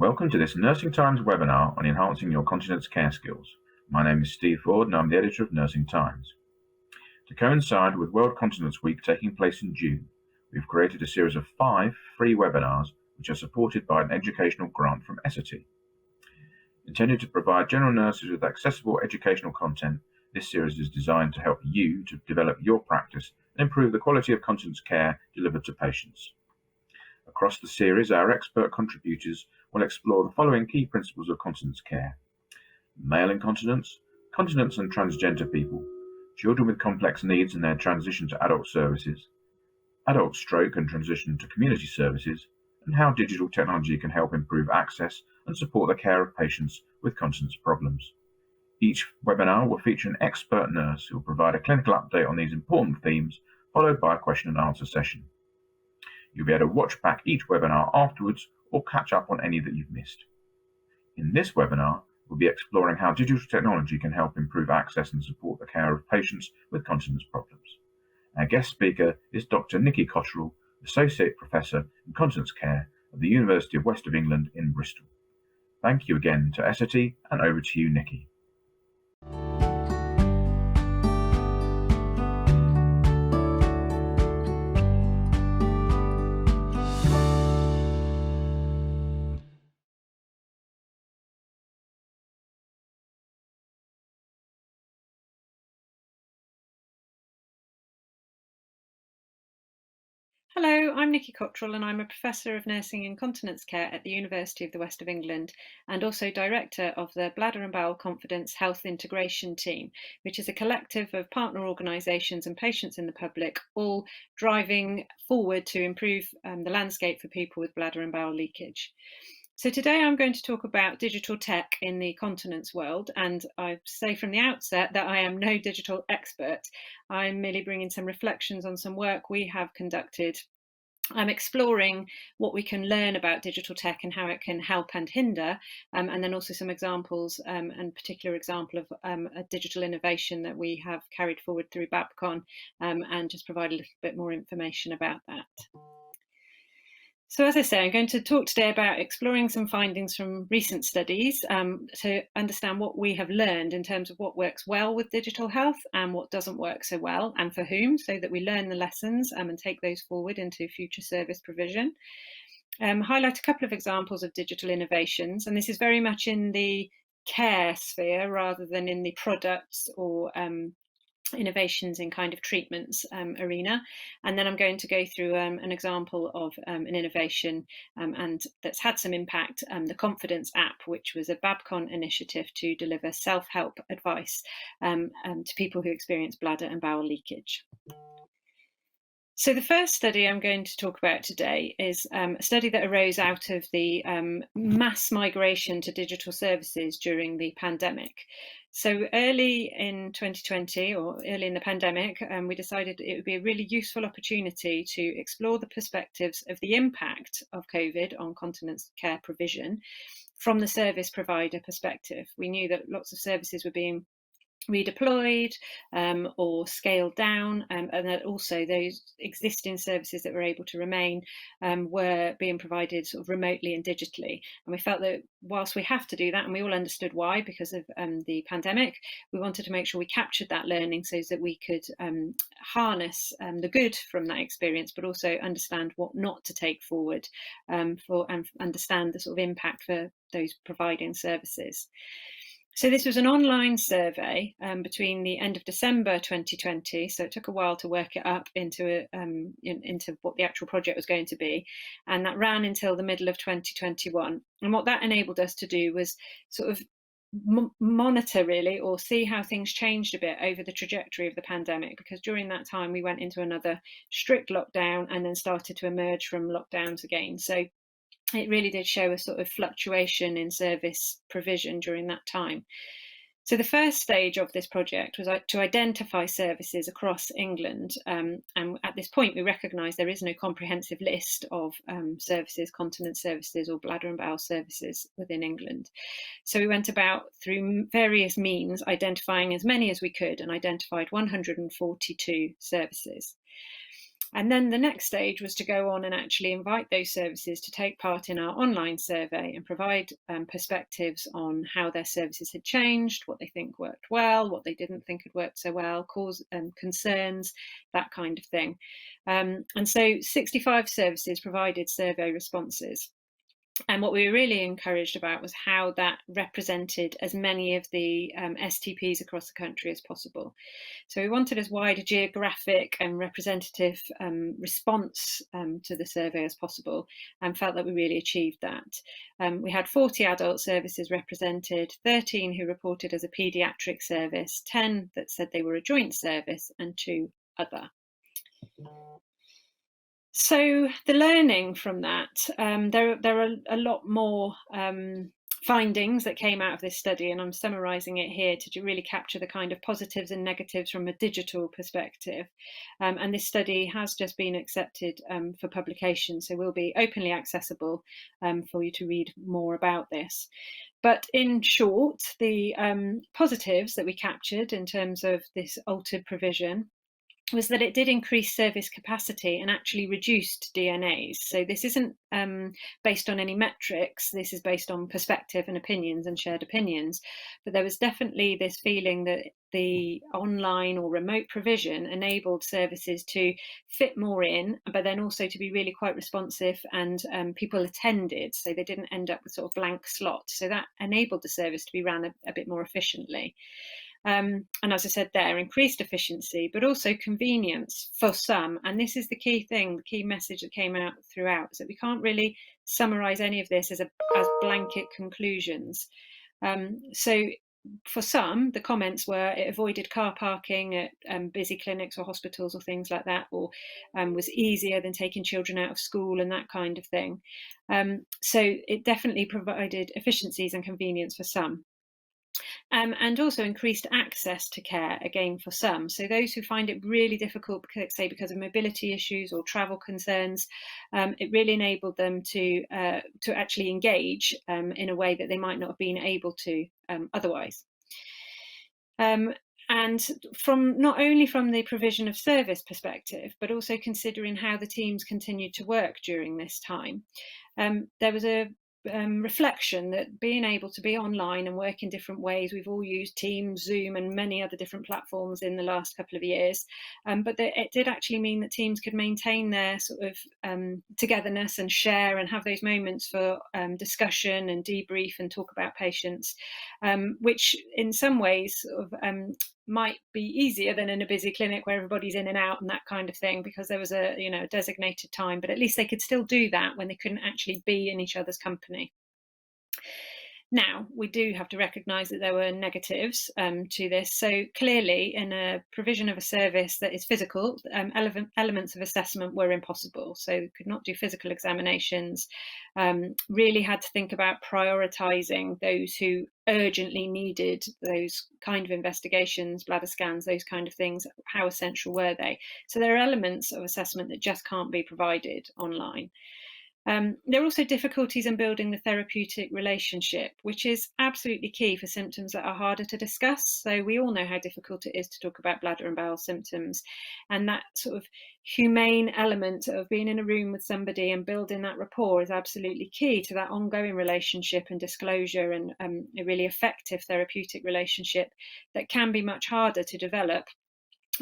Welcome to this Nursing Times webinar on enhancing your continence care skills. My name is Steve Ford and I'm the editor of Nursing Times. To coincide with World Continence Week taking place in June, we've created a series of 5 free webinars which are supported by an educational grant from Essity. Intended to provide general nurses with accessible educational content, this series is designed to help you to develop your practice and improve the quality of continence care delivered to patients. Across the series, our expert contributors will explore the following key principles of continence care: male incontinence, continence and transgender people, children with complex needs and their transition to adult services, adult stroke and transition to community services, and how digital technology can help improve access and support the care of patients with continence problems. Each webinar will feature an expert nurse who will provide a clinical update on these important themes, followed by a question and answer session. You'll be able to watch back each webinar afterwards or catch up on any that you've missed. In this webinar, we'll be exploring how digital technology can help improve access and support the care of patients with continence problems. Our guest speaker is Dr. Nikki Cotterill, Associate Professor in Continence Care at the University of West of England in Bristol. Thank you again to Essity, and over to you, Nikki. Hello, I'm Nikki Cotterill and I'm a Professor of Nursing and Continence Care at the University of the West of England and also Director of the Bladder and Bowel Confidence Health Integration Team, which is a collective of partner organisations and patients in the public, all driving forward to improve the landscape for people with bladder and bowel leakage. So today I'm going to talk about digital tech in the continence world, and I say from the outset that I am no digital expert. I'm merely bringing some reflections on some work we have conducted. I'm exploring what we can learn about digital tech and how it can help and hinder, and then also some examples and particular example of a digital innovation that we have carried forward through BAPCON, and just provide a little bit more information about that. So as I say, I'm going to talk today about exploring some findings from recent studies to understand what we have learned in terms of what works well with digital health and what doesn't work so well, and for whom, so that we learn the lessons and take those forward into future service provision. Highlight a couple of examples of digital innovations, and this is very much in the care sphere rather than in the products or innovations in kind of treatments arena. And then I'm going to go through an example of an innovation and that's had some impact, the Confidence app, which was a BAPCON initiative to deliver self-help advice to people who experience bladder and bowel leakage. So the first study I'm going to talk about today is a study that arose out of the mass migration to digital services during the pandemic. So early in 2020, or early in the pandemic, we decided it would be a really useful opportunity to explore the perspectives of the impact of COVID on continence care provision from the service provider perspective. We knew that lots of services were being redeployed or scaled down, and that also those existing services that were able to remain were being provided sort of remotely and digitally. And we felt that whilst we have to do that, and we all understood why because of the pandemic, we wanted to make sure we captured that learning so that we could harness the good from that experience, but also understand what not to take forward and understand the sort of impact for those providing services. So this was an online survey between the end of December 2020, so it took a while to work it up into what the actual project was going to be, and that ran until the middle of 2021. And what that enabled us to do was sort of monitor really, or see how things changed a bit over the trajectory of the pandemic, because during that time we went into another strict lockdown and then started to emerge from lockdowns again. So it really did show a sort of fluctuation in service provision during that time. So the first stage of this project was to identify services across England. And at this point, we recognise there is no comprehensive list of services, continence services or bladder and bowel services within England. So we went about through various means, identifying as many as we could, and identified 142 services. And then the next stage was to go on and actually invite those services to take part in our online survey and provide perspectives on how their services had changed, what they think worked well, what they didn't think had worked so well, cause concerns, that kind of thing. And so 65 services provided survey responses. And what we were really encouraged about was how that represented as many of the STPs across the country as possible. So we wanted as wide a geographic and representative response to the survey as possible, and felt that we really achieved that. We had 40 adult services represented, 13 who reported as a paediatric service, 10 that said they were a joint service, and 2 other. So the learning from that, there are a lot more findings that came out of this study, and I'm summarising it here to really capture the kind of positives and negatives from a digital perspective. And this study has just been accepted for publication, so will be openly accessible for you to read more about this. But in short, the positives that we captured in terms of this altered provision was that it did increase service capacity and actually reduced DNAs. So this isn't based on any metrics, this is based on perspective and opinions and shared opinions. But there was definitely this feeling that the online or remote provision enabled services to fit more in, but then also to be really quite responsive, and people attended, so they didn't end up with sort of blank slots. So that enabled the service to be ran a bit more efficiently. And as I said there, increased efficiency, but also convenience for some. And this is the key thing, the key message that came out throughout, is that we can't really summarise any of this as blanket conclusions. So for some, the comments were it avoided car parking at busy clinics or hospitals or things like that, or was easier than taking children out of school and that kind of thing. So it definitely provided efficiencies and convenience for some. And also increased access to care, again, for some. So those who find it really difficult, say because of mobility issues or travel concerns, it really enabled them to actually engage in a way that they might not have been able to otherwise. And from not only from the provision of service perspective, but also considering how the teams continued to work during this time, there was a reflection that being able to be online and work in different ways, we've all used Teams, Zoom, and many other different platforms in the last couple of years, but that it did actually mean that teams could maintain their sort of togetherness and share and have those moments for discussion and debrief and talk about patients, which in some ways sort of might be easier than in a busy clinic where everybody's in and out and that kind of thing, because there was a designated time, but at least they could still do that when they couldn't actually be in each other's company. Now, we do have to recognise that there were negatives to this. So clearly, in a provision of a service that is physical, elements of assessment were impossible. So could not do physical examinations, really had to think about prioritising those who urgently needed those kind of investigations, bladder scans, those kind of things. How essential were they? So there are elements of assessment that just can't be provided online. There are also difficulties in building the therapeutic relationship, which is absolutely key for symptoms that are harder to discuss. So we all know how difficult it is to talk about bladder and bowel symptoms, and that sort of humane element of being in a room with somebody and building that rapport is absolutely key to that ongoing relationship and disclosure, and a really effective therapeutic relationship that can be much harder to develop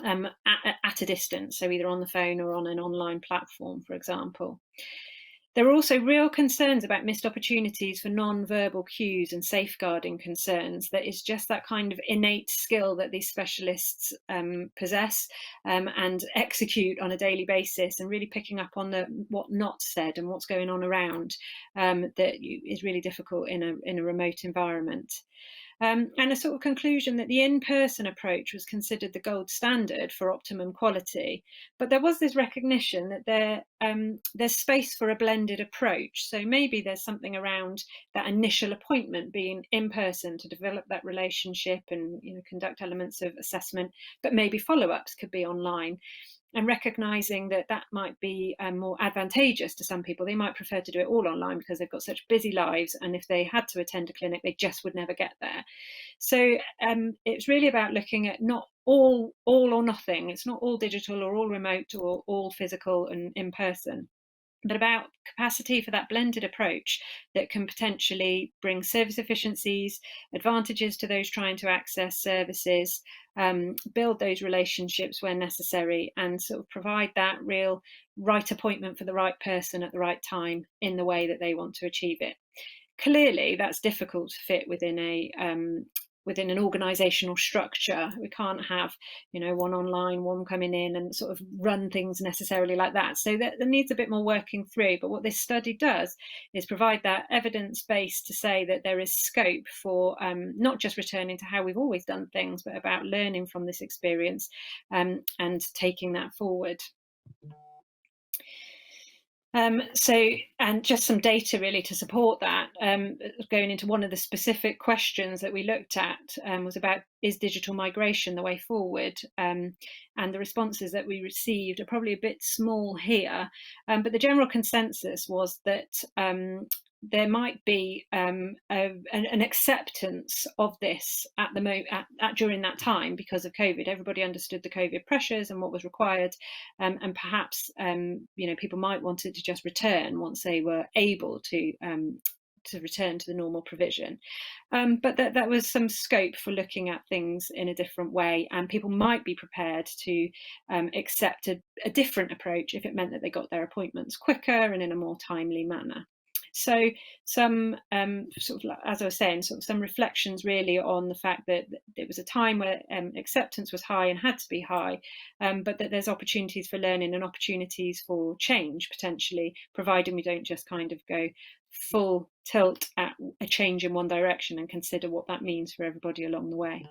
at a distance, so either on the phone or on an online platform, for example. There are also real concerns about missed opportunities for non-verbal cues and safeguarding concerns. That is just that kind of innate skill that these specialists possess and execute on a daily basis, and really picking up on what not said and what's going on around that is really difficult in a remote environment. And a sort of conclusion that the in-person approach was considered the gold standard for optimum quality, but there was this recognition that there's space for a blended approach. So maybe there's something around that initial appointment being in person to develop that relationship and conduct elements of assessment, but maybe follow-ups could be online. And recognising that might be more advantageous to some people. They might prefer to do it all online because they've got such busy lives, and if they had to attend a clinic, they just would never get there. So it's really about looking at not all or nothing. It's not all digital or all remote or all physical and in person, but about capacity for that blended approach that can potentially bring service efficiencies, advantages to those trying to access services, build those relationships where necessary, and sort of provide that real right appointment for the right person at the right time in the way that they want to achieve it. Clearly, that's difficult to fit within within an organisational structure. We can't have, one online, one coming in, and sort of run things necessarily like that. So there needs a bit more working through. But what this study does is provide that evidence base to say that there is scope for not just returning to how we've always done things, but about learning from this experience and taking that forward. And just some data really to support that, going into one of the specific questions that we looked at was about, is digital migration the way forward? And the responses that we received are probably a bit small here, but the general consensus was that there might be an acceptance of this at the during that time because of COVID. Everybody understood the COVID pressures and what was required, and perhaps people might want it to just return once they were able to return to the normal provision. But that was some scope for looking at things in a different way, and people might be prepared to accept a different approach if it meant that they got their appointments quicker and in a more timely manner. So some sort of, as I was saying, sort of some reflections really on the fact that it was a time where acceptance was high and had to be high, but that there's opportunities for learning and opportunities for change potentially, providing we don't just kind of go full tilt at a change in one direction and consider what that means for everybody along the way.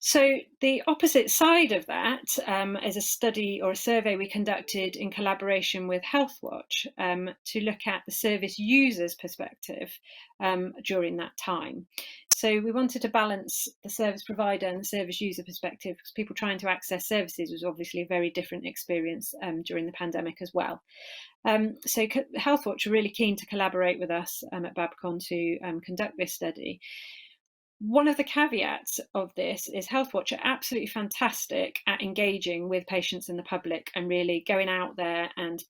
So the opposite side of that is a study or a survey we conducted in collaboration with Healthwatch to look at the service user's perspective during that time. So we wanted to balance the service provider and the service user perspective, because people trying to access services was obviously a very different experience during the pandemic as well. So Healthwatch are really keen to collaborate with us at Babcon to conduct this study. One of the caveats of this is Healthwatch are absolutely fantastic at engaging with patients and the public and really going out there and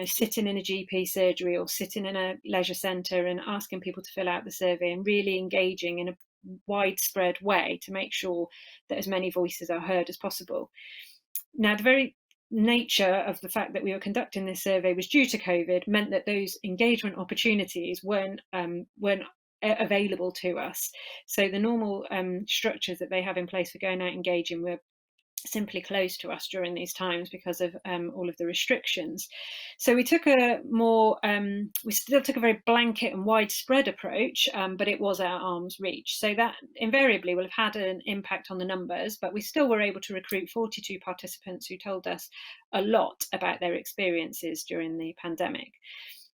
sitting in a GP surgery or sitting in a leisure centre and asking people to fill out the survey and really engaging in a widespread way to make sure that as many voices are heard as possible. Now, the very nature of the fact that we were conducting this survey was due to COVID meant that those engagement opportunities weren't available to us. So the normal structures that they have in place for going out engaging were simply closed to us during these times because of all of the restrictions. So we took we still took a very blanket and widespread approach, but it was our arm's reach. So that invariably will have had an impact on the numbers, but we still were able to recruit 42 participants who told us a lot about their experiences during the pandemic.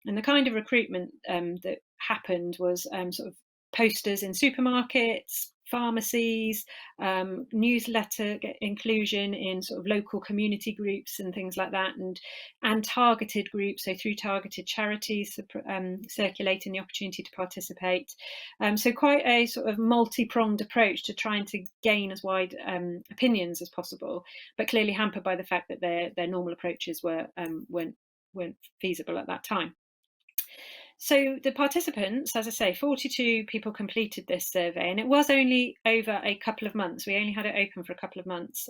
And the kind of recruitment that happened was sort of posters in supermarkets, pharmacies, newsletter inclusion in sort of local community groups and things like that, and targeted groups, so through targeted charities circulating the opportunity to participate. So quite a sort of multi-pronged approach to trying to gain as wide opinions as possible, but clearly hampered by the fact that their normal approaches weren't feasible at that time. So the participants, as I say, 42 people completed this survey, and it was only over a couple of months. We only had it open for a couple of months,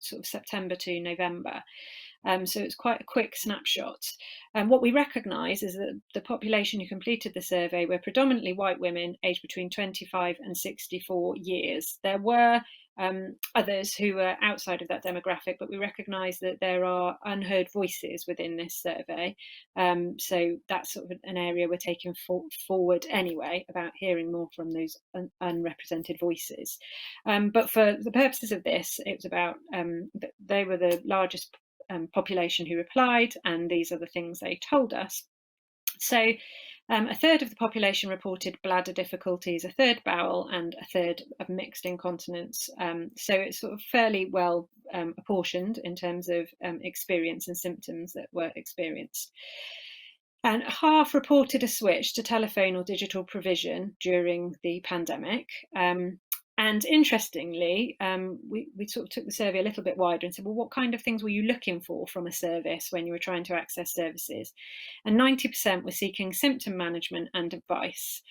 sort of September to November. So it's quite a quick snapshot. And what we recognise is that the population who completed the survey were predominantly white women aged between 25 and 64 years. There were others who were outside of that demographic, but we recognise that there are unheard voices within this survey. So that's sort of an area we're taking forward anyway, about hearing more from those unrepresented voices. But for the purposes of this, it was about, they were the largest population who replied, and these are the things they told us. So a third of the population reported bladder difficulties, a third bowel, and a third of mixed incontinence. So it's sort of fairly well apportioned in terms of experience and symptoms that were experienced. And half reported a switch to telephone or digital provision during the pandemic. And interestingly, we sort of took the survey a little bit wider and said, well, what kind of things were you looking for from a service when you were trying to access services? And 90% were seeking symptom management and advice,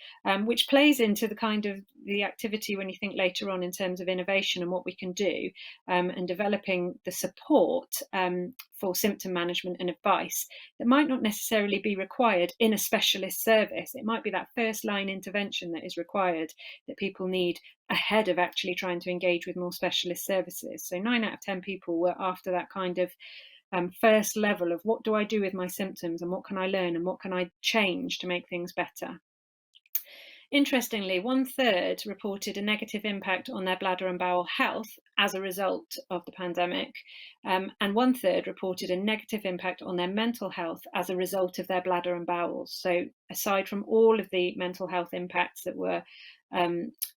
which plays into the kind of the activity when you think later on in terms of innovation and what we can do, and developing the support for symptom management and advice that might not necessarily be required in a specialist service. It might be that first line intervention that is required that people need ahead of actually trying to engage with more specialist services. So 9 out of 10 people were after that kind of first level of what do I do with my symptoms and what can I learn and what can I change to make things better. Interestingly, 1/3 reported a negative impact on their bladder and bowel health as a result of the pandemic, and 1/3 reported a negative impact on their mental health as a result of their bladder and bowels. So aside from all of the mental health impacts that were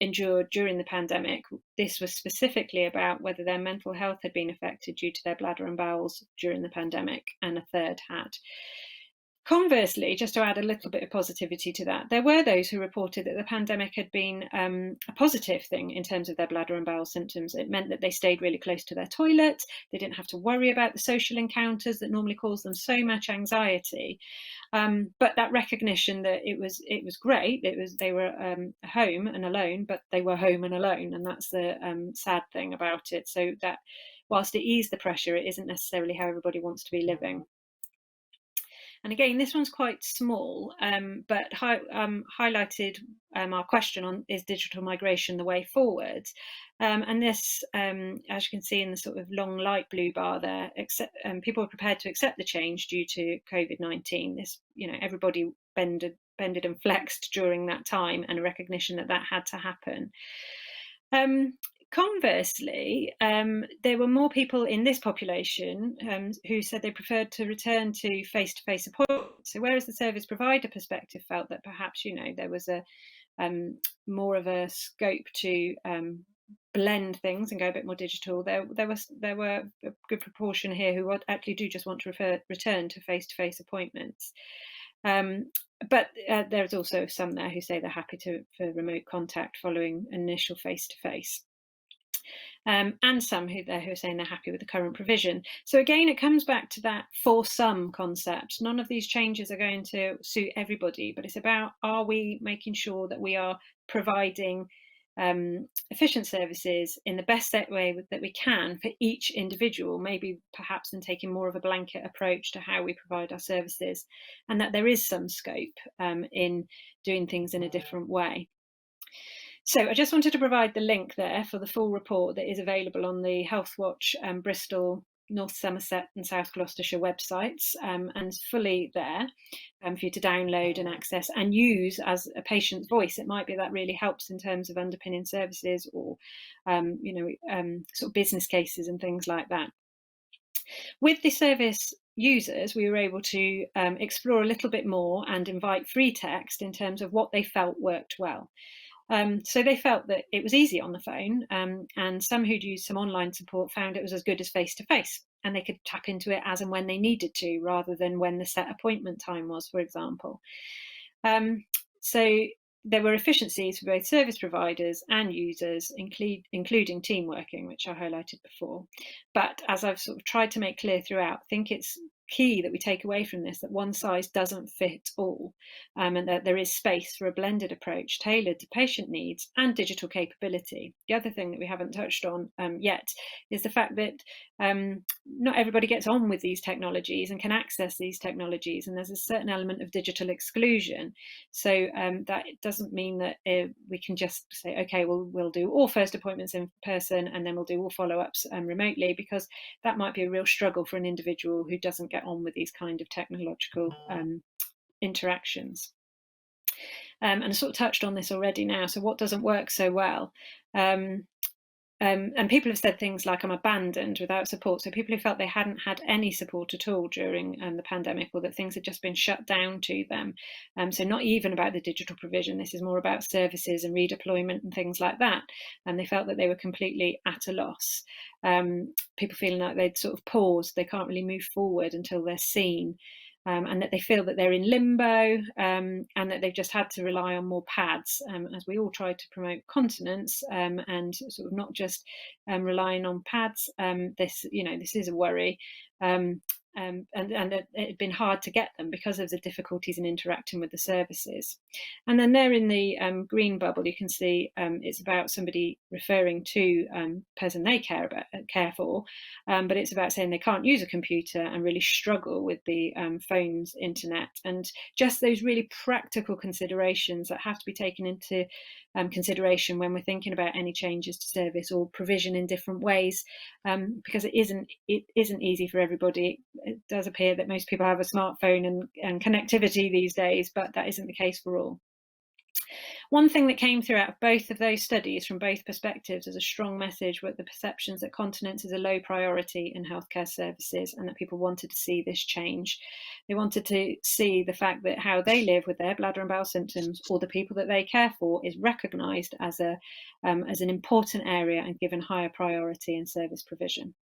endured during the pandemic, this was specifically about whether their mental health had been affected due to their bladder and bowels during the pandemic, and 1/3 had. Conversely, just to add a little bit of positivity to that, there were those who reported that the pandemic had been a positive thing in terms of their bladder and bowel symptoms. It meant that they stayed really close to their toilet. They didn't have to worry about the social encounters that normally cause them so much anxiety. But that recognition that it was great. They were home and alone, but they were home and alone, and that's the sad thing about it. So that whilst it eased the pressure, it isn't necessarily how everybody wants to be living. And again, this one's quite small, but highlighted our question on, is digital migration the way forward? And this, as you can see in the sort of long light blue bar there, people were prepared to accept the change due to COVID-19. This, everybody bended and flexed during that time, and a recognition that that had to happen. Conversely, there were more people in this population who said they preferred to return to face-to-face appointments. So whereas the service provider perspective felt that perhaps, there was a more of a scope to blend things and go a bit more digital, there were a good proportion here who actually do just want to return to face-to-face appointments. But there's also some there who say they're happy for remote contact following initial face-to-face. And some who are saying they're happy with the current provision. So again, it comes back to that for some concept. None of these changes are going to suit everybody, but it's about, are we making sure that we are providing efficient services in the best way that we can for each individual, maybe perhaps in taking more of a blanket approach to how we provide our services, and that there is some scope in doing things in a different way. So I just wanted to provide the link there for the full report that is available on the Healthwatch Bristol, North Somerset and South Gloucestershire websites, and it's fully there for you to download and access and use as a patient's voice. It might be that really helps in terms of underpinning services or sort of business cases and things like that. With the service users, we were able to explore a little bit more and invite free text in terms of what they felt worked well. So they felt that it was easy on the phone, and some who'd used some online support found it was as good as face-to-face, and they could tap into it as and when they needed to, rather than when the set appointment time was, for example. So there were efficiencies for both service providers and users, including team working, which I highlighted before. But as I've sort of tried to make clear throughout, I think it's key that we take away from this that one size doesn't fit all, and that there is space for a blended approach tailored to patient needs and digital capability. The other thing that we haven't touched on yet is the fact that not everybody gets on with these technologies and can access these technologies, and there's a certain element of digital exclusion. So that doesn't mean that we can just say, okay, we'll do all first appointments in person and then we'll do all follow-ups remotely, because that might be a real struggle for an individual who doesn't get on with these kind of technological interactions. And I sort of touched on this already now. So what doesn't work so well? And people have said things like, I'm abandoned without support. So people who felt they hadn't had any support at all during the pandemic, or that things had just been shut down to them. So not even about the digital provision. This is more about services and redeployment and things like that. And they felt that they were completely at a loss. People feeling like they'd sort of paused. They can't really move forward until they're seen. and that they feel that they're in limbo, and that they've just had to rely on more pads, as we all try to promote continence, and sort of not just relying on pads. This is a worry. And it had been hard to get them because of the difficulties in interacting with the services. And then there in the green bubble, you can see it's about somebody referring to person they care for, but it's about saying they can't use a computer and really struggle with the phone's internet, and just those really practical considerations that have to be taken into consideration when we're thinking about any changes to service or provision in different ways, because it isn't easy for everybody. It does appear that most people have a smartphone and connectivity these days, but that isn't the case for all. One thing that came throughout both of those studies from both perspectives as a strong message were the perceptions that continence is a low priority in healthcare services, and that people wanted to see this change. They wanted to see the fact that how they live with their bladder and bowel symptoms, or the people that they care for, is recognised as an important area and given higher priority in service provision.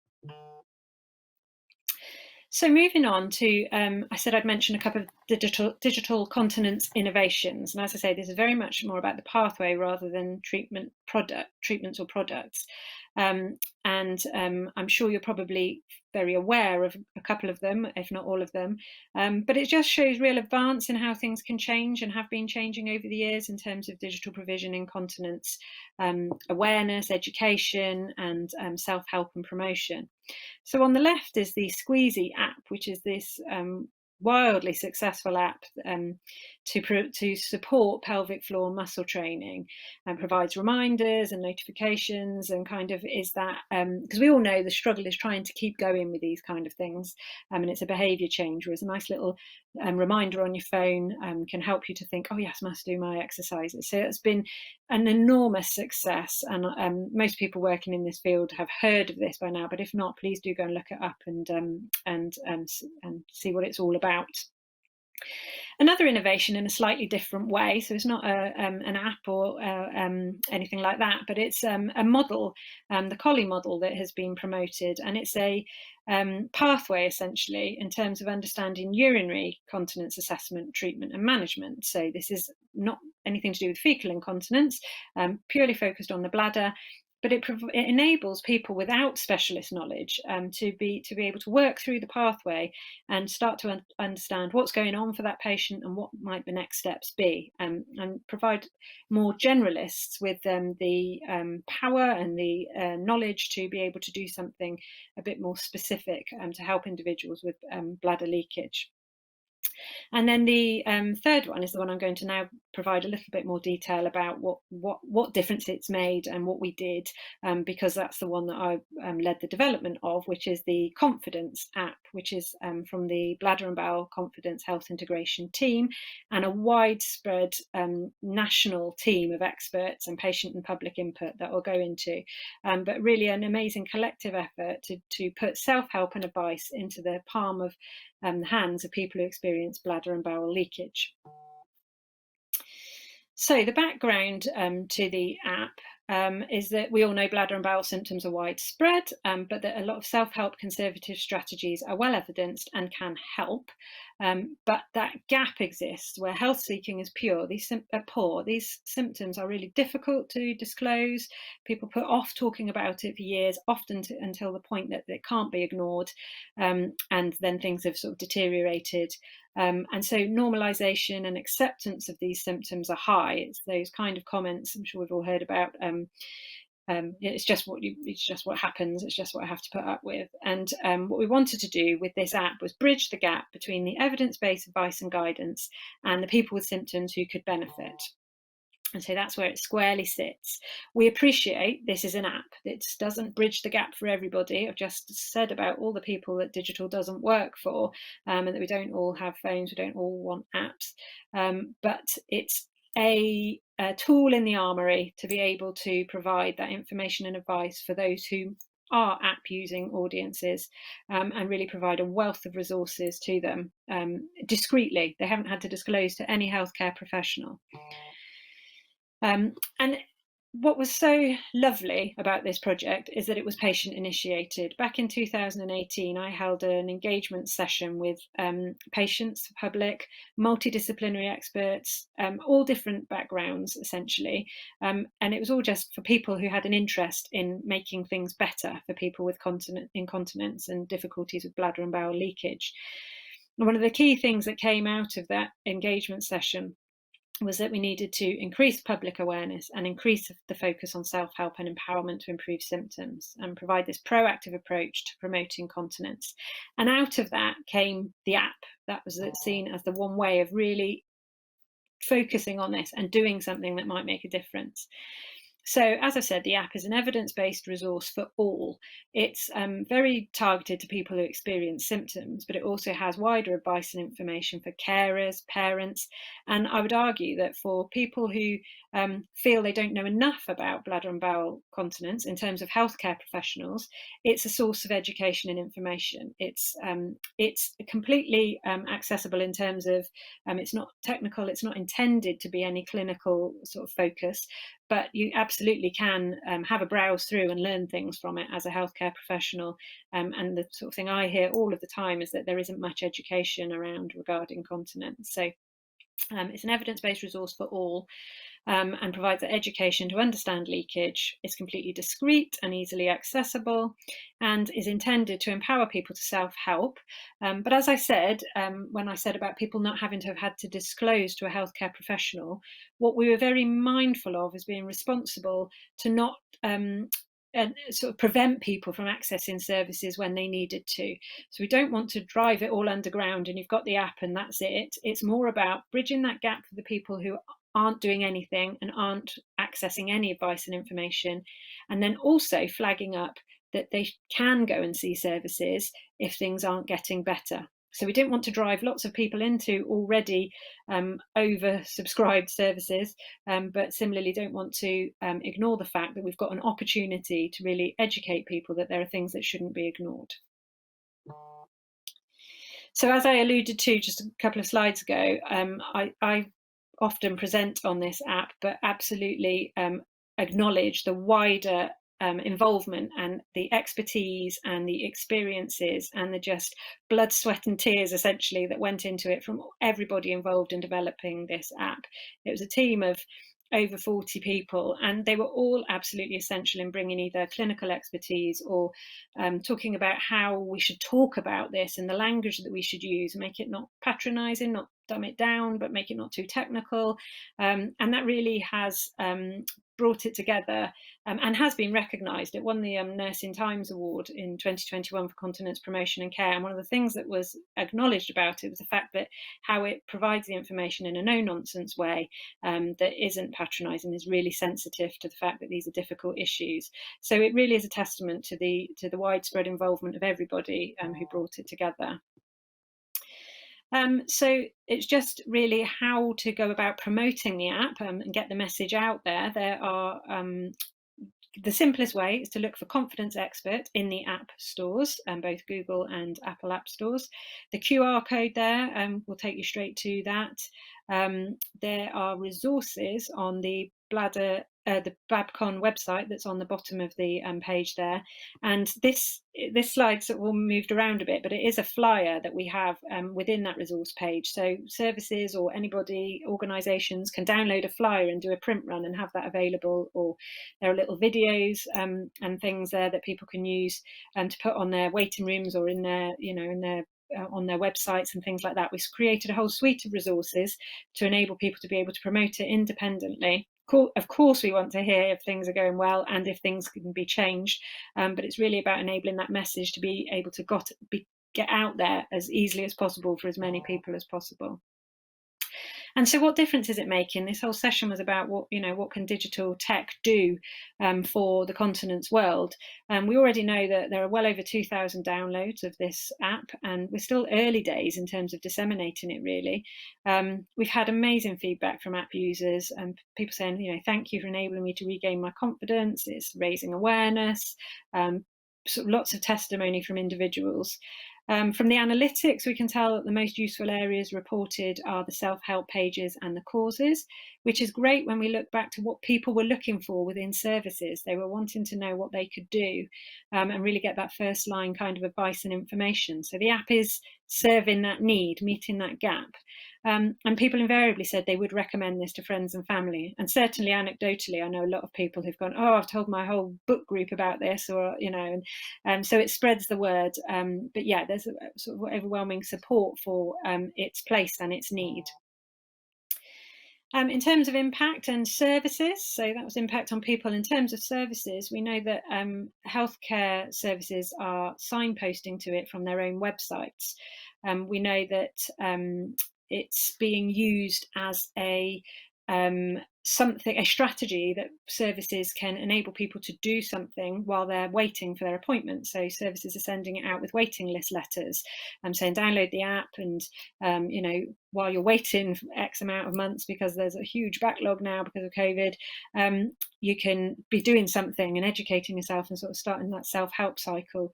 So moving on to, I said I'd mention a couple of digital continence innovations. And as I say, this is very much more about the pathway rather than treatments or products. And I'm sure you're probably very aware of a couple of them, if not all of them. But it just shows real advance in how things can change and have been changing over the years in terms of digital provision in continence, awareness, education, and self-help and promotion. So on the left is the Squeezy app, which is this wildly successful app to support pelvic floor muscle training, and provides reminders and notifications, and kind of is that, because we all know the struggle is trying to keep going with these kind of things, and it's a behaviour change, whereas a nice little reminder on your phone can help you to think, oh yes, I must do my exercises. So it's been an enormous success, and most people working in this field have heard of this by now, but if not, please do go and look it up and see what it's all about. Another innovation in a slightly different way, so it's not an app or anything like that, but it's a model, the Collie model, that has been promoted, and it's a pathway essentially in terms of understanding urinary continence assessment, treatment and management. So this is not anything to do with fecal incontinence, purely focused on the bladder, but it enables people without specialist knowledge to be able to work through the pathway and start to understand what's going on for that patient and what might the next steps be, and provide more generalists with the power and the knowledge to be able to do something a bit more specific to help individuals with bladder leakage. And then the third one is the one I'm going to now provide a little bit more detail about what difference it's made and what we did, because that's the one that I led the development of, which is the Confidence app, which is from the Bladder and Bowel Confidence Health Integration team, and a widespread national team of experts and patient and public input that we'll go into, but really an amazing collective effort to put self-help and advice into the palm of the hands of people who experience bladder and bowel leakage. So the background to the app is that we all know bladder and bowel symptoms are widespread, but that a lot of self-help conservative strategies are well evidenced and can help. But that gap exists where health seeking is poor. These symptoms are really difficult to disclose. People put off talking about it for years, often until the point that it can't be ignored, and then things have sort of deteriorated. And so normalisation and acceptance of these symptoms are high. It's those kind of comments I'm sure we've all heard about. It's just what happens. It's just what I have to put up with. And what we wanted to do with this app was bridge the gap between the evidence-based advice and guidance and the people with symptoms who could benefit. And so that's where it squarely sits. We appreciate this is an app. It doesn't bridge the gap for everybody. I've just said about all the people that digital doesn't work for, and that we don't all have phones, we don't all want apps. But it's a tool in the armory to be able to provide that information and advice for those who are app using audiences, and really provide a wealth of resources to them discreetly. They haven't had to disclose to any healthcare professional. And What was so lovely about this project is that it was patient initiated. Back in 2018, I held an engagement session with patients, public, multidisciplinary experts, all different backgrounds essentially. And it was all just for people who had an interest in making things better for people with incontinence and difficulties with bladder and bowel leakage. And one of the key things that came out of that engagement session was that we needed to increase public awareness and increase the focus on self-help and empowerment to improve symptoms and provide this proactive approach to promoting continence. And out of that came the app. That was seen as the one way of really focusing on this and doing something that might make a difference. So, as I said, the app is an evidence-based resource for all. It's very targeted to people who experience symptoms, but it also has wider advice and information for carers, parents, and I would argue that for people who feel they don't know enough about bladder and bowel continence in terms of healthcare professionals, it's a source of education and information. It's completely accessible in terms of it's not technical, it's not intended to be any clinical sort of focus, but you absolutely can have a browse through and learn things from it as a healthcare professional. And the sort of thing I hear all of the time is that there isn't much education around regarding continence. So it's an evidence-based resource for all. And provides the education to understand leakage, is completely discreet and easily accessible, and is intended to empower people to self-help. But as I said, when I said about people not having to have had to disclose to a healthcare professional, what we were very mindful of is being responsible to not sort of prevent people from accessing services when they needed to. So we don't want to drive it all underground and you've got the app and that's it. It's more about bridging that gap for the people who aren't doing anything and aren't accessing any advice and information, and then also flagging up that they can go and see services if things aren't getting better. So we didn't want to drive lots of people into already oversubscribed services, but similarly don't want to ignore the fact that we've got an opportunity to really educate people that there are things that shouldn't be ignored. So as I alluded to just a couple of slides ago, I often present on this app, but absolutely acknowledge the wider involvement and the expertise and the experiences and the just blood, sweat and tears essentially that went into it from everybody involved in developing this app. It was a team of over 40 people, and they were all absolutely essential in bringing either clinical expertise or talking about how we should talk about this and the language that we should use, make it not patronizing, not dumb it down, but make it not too technical. And that really has brought it together and has been recognised. It won the Nursing Times Award in 2021 for continence promotion and care. And one of the things that was acknowledged about it was the fact that how it provides the information in a no-nonsense way that isn't patronising, is really sensitive to the fact that these are difficult issues. So it really is a testament to the widespread involvement of everybody who brought it together. So it's just really how to go about promoting the app and get the message out there. There are the simplest way is to look for Confidence Expert in the app stores, both Google and Apple app stores. The QR code there will take you straight to that. There are resources on the Babcon website that's on the bottom of the page there. And this slide's sort of all moved around a bit, but it is a flyer that we have within that resource page. So services or anybody, organisations can download a flyer and do a print run and have that available, or there are little videos and things there that people can use to put on their waiting rooms or in their, on their websites and things like that. We've created a whole suite of resources to enable people to be able to promote it independently. Of course, we want to hear if things are going well and if things can be changed, but it's really about enabling that message to be able to get out there as easily as possible for as many people as possible. And so what difference is it making? This whole session was about what can digital tech do for the continence world. We already know that there are well over 2,000 downloads of this app, and we're still early days in terms of disseminating it, really. We've had amazing feedback from app users and people saying, thank you for enabling me to regain my confidence. It's raising awareness, lots of testimony from individuals. From the analytics, we can tell that the most useful areas reported are the self-help pages and the causes, which is great when we look back to what people were looking for within services. They were wanting to know what they could do and really get that first line kind of advice and information. So the app is serving that need, meeting that gap. And people invariably said they would recommend this to friends and family. And certainly anecdotally, I know a lot of people who've gone, oh, I've told my whole book group about this, or, and so it spreads the word. But yeah, there's a sort of overwhelming support for its place and its need. In terms of impact and services, so that was impact on people. In terms of services, we know that healthcare services are signposting to it from their own websites. We know that it's being used as a strategy that services can enable people to do something while they're waiting for their appointment. So services are sending it out with waiting list letters, saying download the app, and while you're waiting for X amount of months because there's a huge backlog now because of COVID, you can be doing something and educating yourself and sort of starting that self-help cycle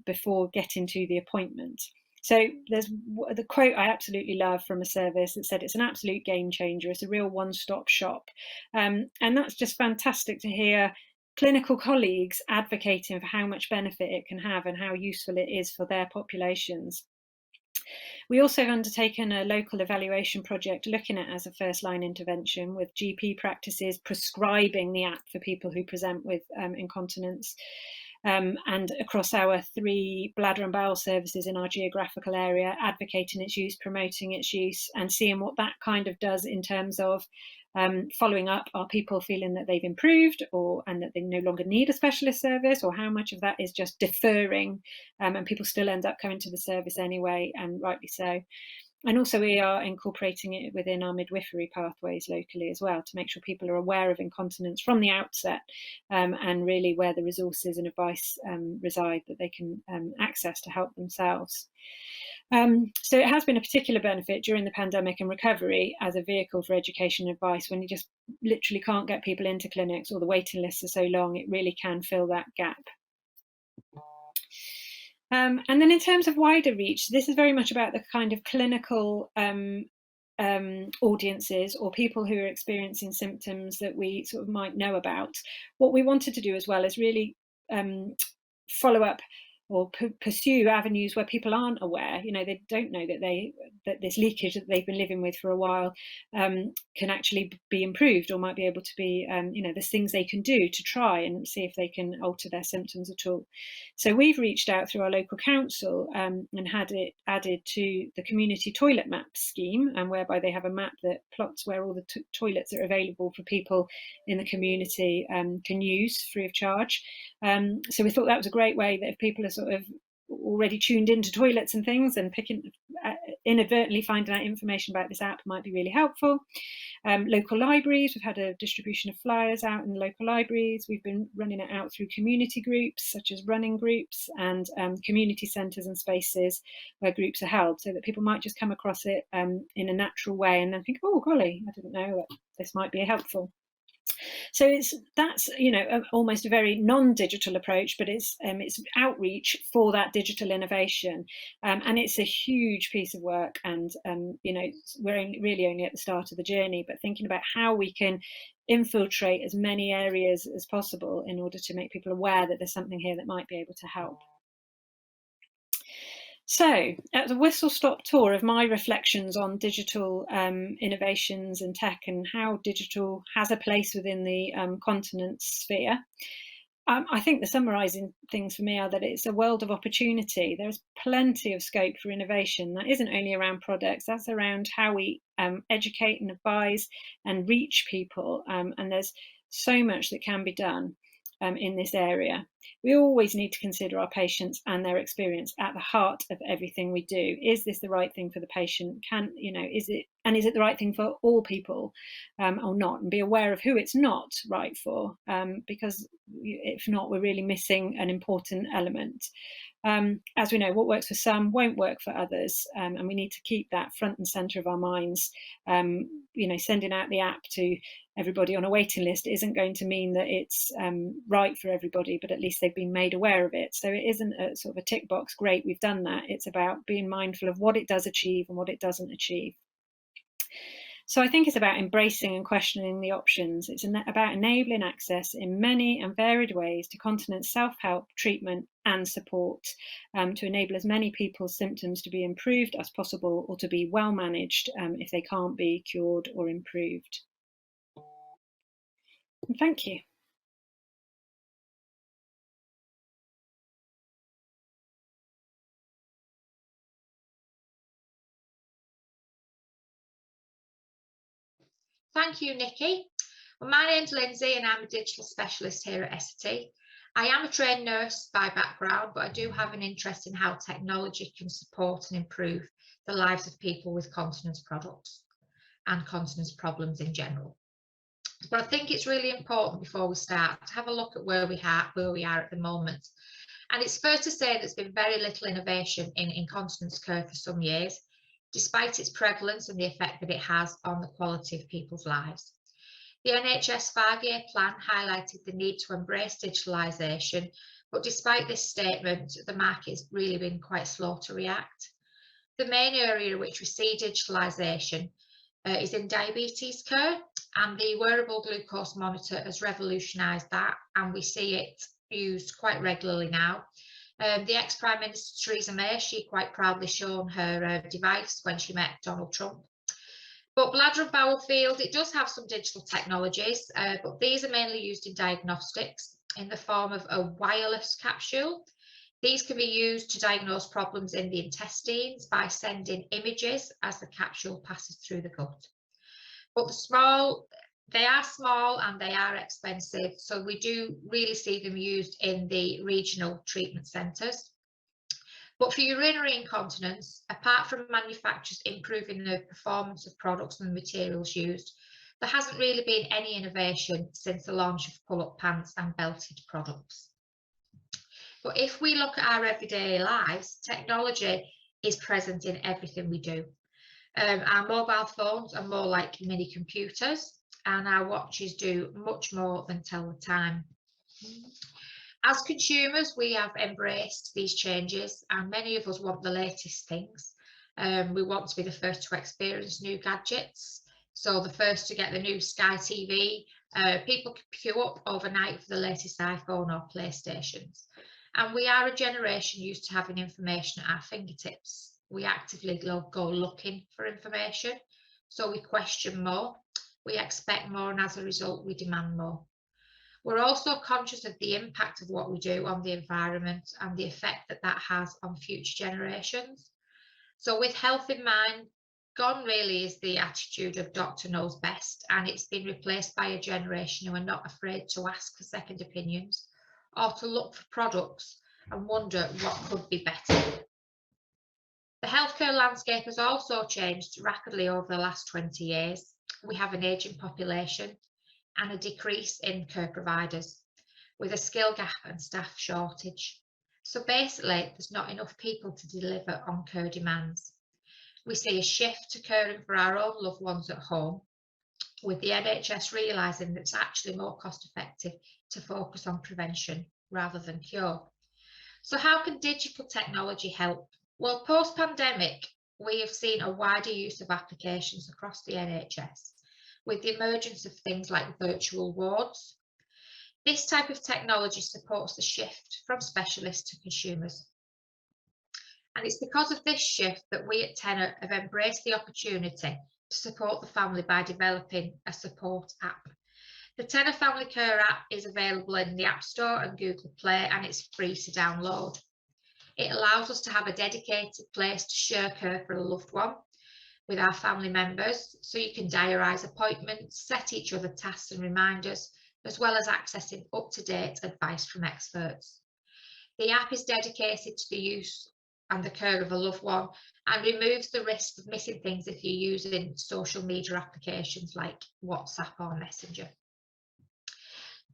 before getting to the appointment. So there's the quote I absolutely love from a service that said it's an absolute game changer. It's a real one-stop shop. And that's just fantastic to hear clinical colleagues advocating for how much benefit it can have and how useful it is for their populations. We also have undertaken a local evaluation project looking at it as a first line intervention, with GP practices prescribing the app for people who present with incontinence. And across our 3 bladder and bowel services in our geographical area, advocating its use, promoting its use, and seeing what that kind of does in terms of following up. Are people feeling that they've improved and that they no longer need a specialist service, or how much of that is just deferring and people still end up coming to the service anyway, and rightly so. And also we are incorporating it within our midwifery pathways locally as well, to make sure people are aware of incontinence from the outset, and really where the resources and advice reside that they can access to help themselves. So it has been a particular benefit during the pandemic and recovery as a vehicle for education and advice. When you just literally can't get people into clinics or the waiting lists are so long, it really can fill that gap. And then in terms of wider reach, this is very much about the kind of clinical audiences or people who are experiencing symptoms that we sort of might know about. What we wanted to do as well is really follow up or pursue avenues where people aren't aware. They don't know that this leakage that they've been living with for a while can actually be improved, or might be able to be, there's things they can do to try and see if they can alter their symptoms at all. So we've reached out through our local council and had it added to the community toilet map scheme, and whereby they have a map that plots where all the toilets are available for people in the community can use free of charge. So we thought that was a great way that if people are sort of already tuned into toilets and things, and inadvertently finding out information about this app might be really helpful. Local libraries, we've had a distribution of flyers out in the local libraries. We've been running it out through community groups such as running groups, and community centres and spaces where groups are held, so that people might just come across it in a natural way and then think, oh golly, I didn't know that this might be helpful. So that's almost a very non-digital approach, but it's outreach for that digital innovation, and it's a huge piece of work. And we're really only at the start of the journey, but thinking about how we can infiltrate as many areas as possible in order to make people aware that there's something here that might be able to help. So, at the whistle-stop tour of my reflections on digital innovations and tech, and how digital has a place within the continence sphere, I think the summarising things for me are that it's a world of opportunity. There's plenty of scope for innovation. That isn't only around products, that's around how we educate and advise and reach people. And there's so much that can be done in this area. We always need to consider our patients and their experience at the heart of everything we do. Is this the right thing for the patient? Is it the right thing for all people or not? And be aware of who it's not right for, because if not, we're really missing an important element. as we know, what works for some won't work for others, and we need to keep that front and centre of our minds. Sending out the app to everybody on a waiting list isn't going to mean that it's right for everybody, but at least they've been made aware of it. So it isn't a sort of a tick box, great, we've done that. It's about being mindful of what it does achieve and what it doesn't achieve. So I think it's about embracing and questioning the options. It's about enabling access in many and varied ways to continence self-help, treatment and support, to enable as many people's symptoms to be improved as possible, or to be well managed if they can't be cured or improved. And thank you. Thank you, Nikki. Well, my name's Lindsay and I'm a digital specialist here at Essity. I am a trained nurse by background, but I do have an interest in how technology can support and improve the lives of people with continence products and continence problems in general. But I think it's really important before we start to have a look at where we are at the moment. And it's fair to say there's been very little innovation in incontinence care for some years, despite its prevalence and the effect that it has on the quality of people's lives. The NHS 5-year plan highlighted the need to embrace digitalisation, but despite this statement, the market has really been quite slow to react. The main area in which we see digitalisation is in diabetes care, and the wearable glucose monitor has revolutionised that, and we see it used quite regularly now. The ex-Prime Minister Theresa May, she quite proudly shown her device when she met Donald Trump. But bladder and bowel field, it does have some digital technologies, but these are mainly used in diagnostics in the form of a wireless capsule. These can be used to diagnose problems in the intestines by sending images as the capsule passes through the gut. But they are small and they are expensive, so we do really see them used in the regional treatment centres. But for urinary incontinence, apart from manufacturers improving the performance of products and the materials used, there hasn't really been any innovation since the launch of pull-up pants and belted products. But if we look at our everyday lives, technology is present in everything we do. Our mobile phones are more like mini computers, and our watches do much more than tell the time. As consumers, we have embraced these changes, and many of us want the latest things. We want to be the first to experience new gadgets, so the first to get the new Sky TV. People can queue up overnight for the latest iPhone or PlayStations. And we are a generation used to having information at our fingertips. We actively go looking for information, so we question more, we expect more, and as a result, we demand more. We're also conscious of the impact of what we do on the environment and the effect that that has on future generations. So with health in mind, gone really is the attitude of doctor knows best, and it's been replaced by a generation who are not afraid to ask for second opinions or to look for products and wonder what could be better. The healthcare landscape has also changed rapidly over the last 20 years. We have an ageing population and a decrease in care providers, with a skill gap and staff shortage. So basically, there's not enough people to deliver on care demands. We see a shift to caring for our own loved ones at home, with the NHS realising that it's actually more cost effective to focus on prevention rather than cure. So how can digital technology help? Well, post-pandemic, we have seen a wider use of applications across the NHS, with the emergence of things like virtual wards. This type of technology supports the shift from specialists to consumers. And it's because of this shift that we at Tenor have embraced the opportunity to support the family by developing a support app. The Tenor Family Care app is available in the App Store and Google Play, and it's free to download. It allows us to have a dedicated place to share care for a loved one with our family members, so you can diarise appointments, set each other tasks and reminders, as well as accessing up-to-date advice from experts. The app is dedicated to the use and the care of a loved one and removes the risk of missing things if you're using social media applications like WhatsApp or Messenger.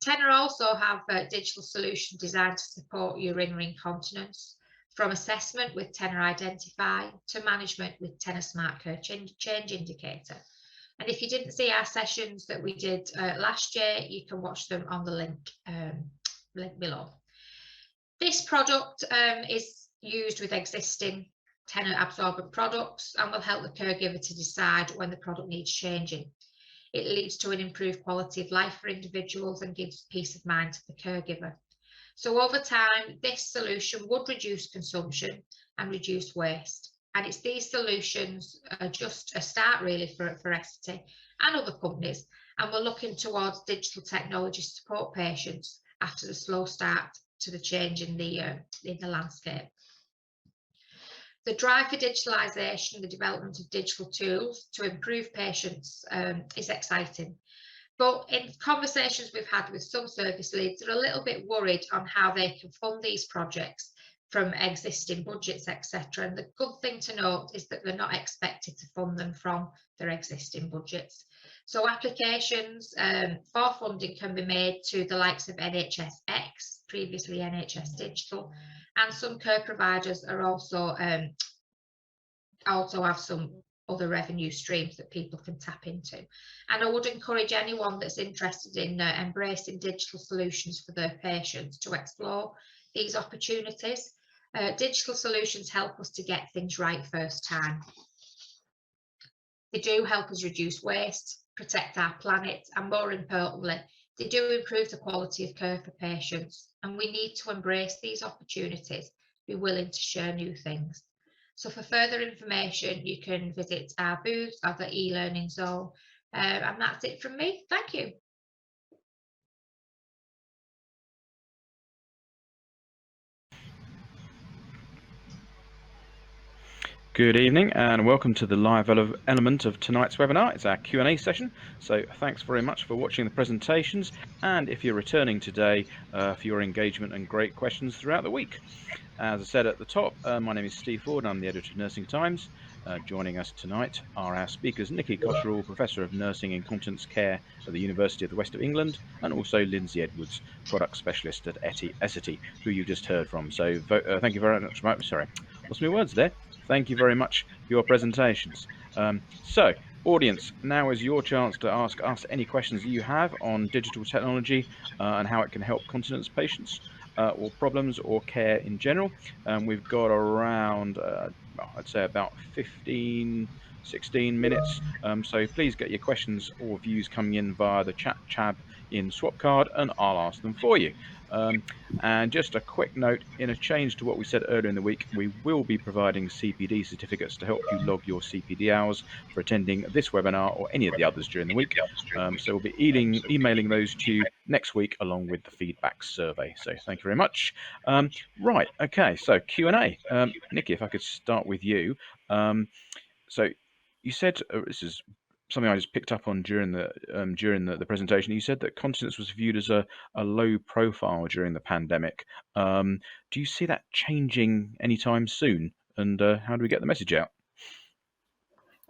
Tenor also have a digital solution designed to support urinary incontinence. from assessment with Tenor Identify to management with Tenor Smart Care Change Indicator. And if you didn't see our sessions that we did last year, you can watch them on the link below. This product is used with existing Tenor absorbent products and will help the caregiver to decide when the product needs changing. It leads to an improved quality of life for individuals and gives peace of mind to the caregiver. So over time, this solution would reduce consumption and reduce waste. And it's these solutions are just a start really for Essity and other companies. And we're looking towards digital technology to support patients after the slow start to the change in the landscape. The drive for digitalisation and the development of digital tools to improve patients is exciting. But in conversations we've had with some service leads, they're a little bit worried on how they can fund these projects from existing budgets, etc. And the good thing to note is that they're not expected to fund them from their existing budgets. So applications for funding can be made to the likes of NHSX, previously NHS Digital, and some care providers are also have some other revenue streams that people can tap into. And I would encourage anyone that's interested in embracing digital solutions for their patients to explore these opportunities. Digital solutions help us to get things right first time. They do help us reduce waste, protect our planet, and more importantly, they do improve the quality of care for patients. And we need to embrace these opportunities, be willing to share new things. So for further information, you can visit our booth or the e-learning zone. And that's it from me. Thank you. Good evening and welcome to the live element of tonight's webinar. It's our Q&A session. So thanks very much for watching the presentations, and if you're returning today, for your engagement and great questions throughout the week. As I said at the top, my name is Steve Ford. I'm the editor of Nursing Times. Joining us tonight are our speakers, Nikki Cotterill, Professor of Nursing and Continence Care at the University of the West of England, and also Lindsay Edwards, Product Specialist at Essity, who you just heard from. So thank you very much. Sorry, lost my words there. Thank you very much for your presentations. So, audience, now is your chance to ask us any questions that you have on digital technology and how it can help continence patients or problems or care in general. We've got around, I'd say about 15, 16 minutes. So please get your questions or views coming in via the chat tab in Swapcard and I'll ask them for you. And just a quick note, in a change to what we said earlier in the week, we will be providing CPD certificates to help you log your CPD hours for attending this webinar or any of the others during the week. So we'll be emailing those to you next week along with the feedback survey. So thank you very much. Right, okay, so Q&A. Nikki, if I could start with you. So you said, this is something I just picked up on during the presentation. You said that continence was viewed as a low profile during the pandemic. Do you see that changing anytime soon? And how do we get the message out?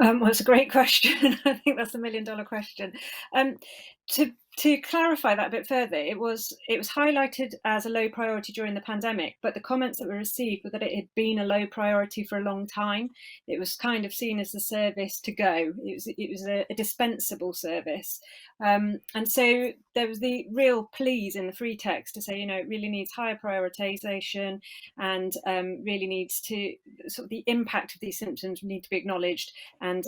Well, it's a great question. I think that's $1 million question. To clarify that a bit further, it was highlighted as a low priority during the pandemic, but the comments that were received were that it had been a low priority for a long time. It was kind of seen as a service to go. It was a dispensable service. And so there was the real pleas in the free text to say, it really needs higher prioritization and really needs to, sort of the impact of these symptoms need to be acknowledged, and